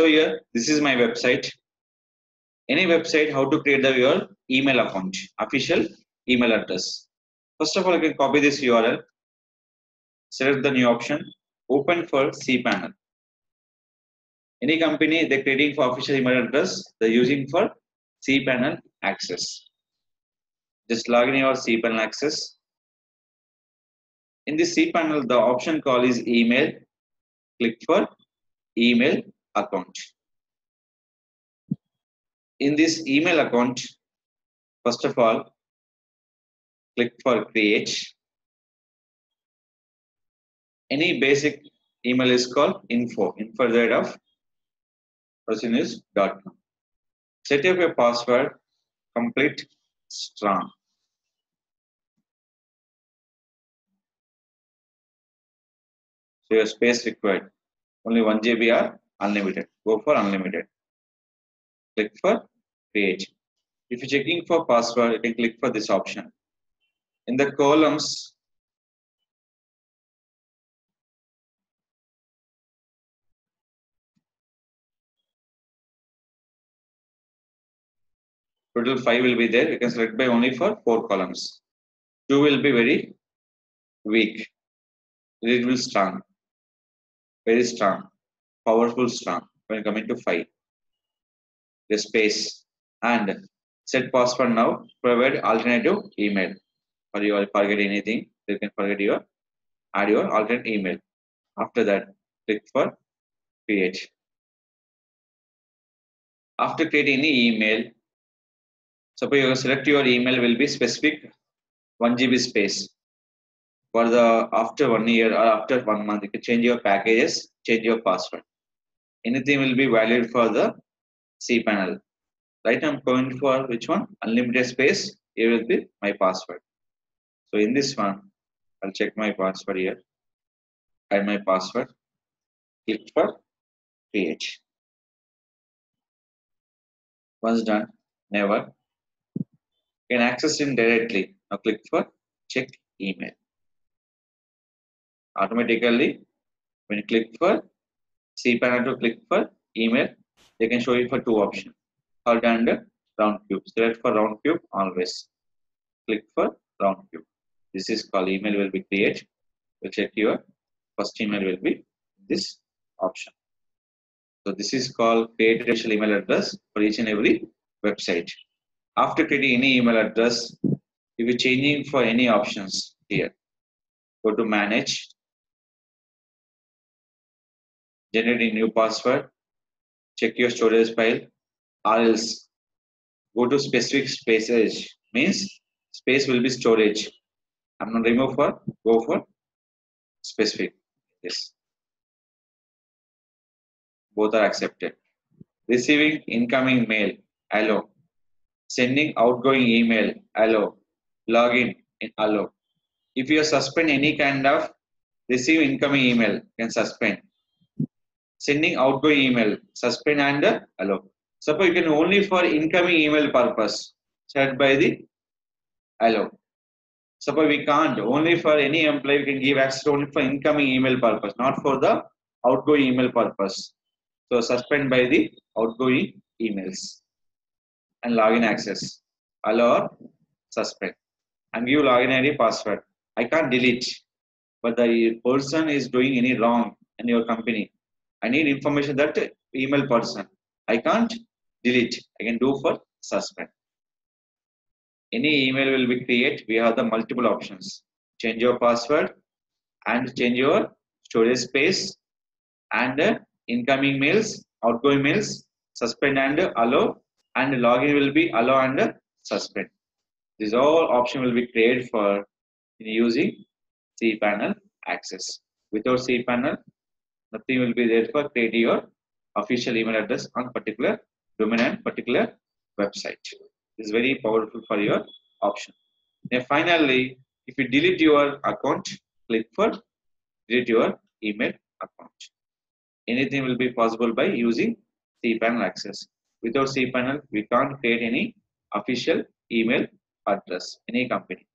So here, this is my website. Any website, how to create your email account, official email address. First of all, you can copy this URL, select the new option, open for cPanel. Any company they're creating for official email address, they're using for cPanel access. Just log in your cPanel access. In this cPanel, the option call is email. Click for email account. In this email account, first of all, click for create. Any basic email is called info rate of .com. Set up your password, complete strong. So your space required only 1 GB or unlimited. Go for unlimited. Click for create. If you're checking for password, you can click for this option. In the columns, total 5 will be there. You can select by only for 4 columns. 2 will be very weak. It will strong. Very strong. Powerful strong. When coming to 5. The space and set password now. Provide alternative email. Or you forget anything, you can forget add your alternate email. After that, click for create. After creating any email, suppose you select your email will be specific 1 GB space. For the after 1 year or after 1 month, you can change your packages, change your password. Anything will be valid for the cPanel. Right, I'm going for which one? Unlimited space. Here will be my password. So in this one, I'll check my password here. Add my password. Click for create. Once done, never. You can access it directly. Now click for check email. Automatically, when you click for cPanel to click for email, they can show you for 2 options. Hard and round cube. Select for round cube always. Click for round cube. This is called email will be create. We'll check your first email will be this option. So this is called create official email address for each and every website. After creating any email address, if you're changing for any options here, go to manage, generate a new password, check your storage file, or else go to specific spaces, means space will be storage. I'm not remove for, go for specific. Yes. Both are accepted. Receiving incoming mail, allow. Sending outgoing email, allow. Login, allow. If you suspend any kind of receive incoming email, can suspend. Sending outgoing email, suspend and allow. Suppose you can only for incoming email purpose, set by the allow. Suppose we can't, only for any employee we can give access only for incoming email purpose, not for the outgoing email purpose. So suspend by the outgoing emails and login access, allow or suspend, and give login ID password. I can't delete, but the person is doing any wrong in your company. I need information that email person. I can't delete. I can do for suspend. Any email will be create. We have the multiple options. Change your password and change your storage space and incoming mails, outgoing mails, suspend and allow, and login will be allow and suspend. These all options will be created for using cPanel access. Without cPanel, nothing will be there for creating your official email address on particular domain and particular website. This is very powerful for your option. And finally, if you delete your account, click for delete your email account. Anything will be possible by using cPanel access. Without cPanel, we can't create any official email address, any company.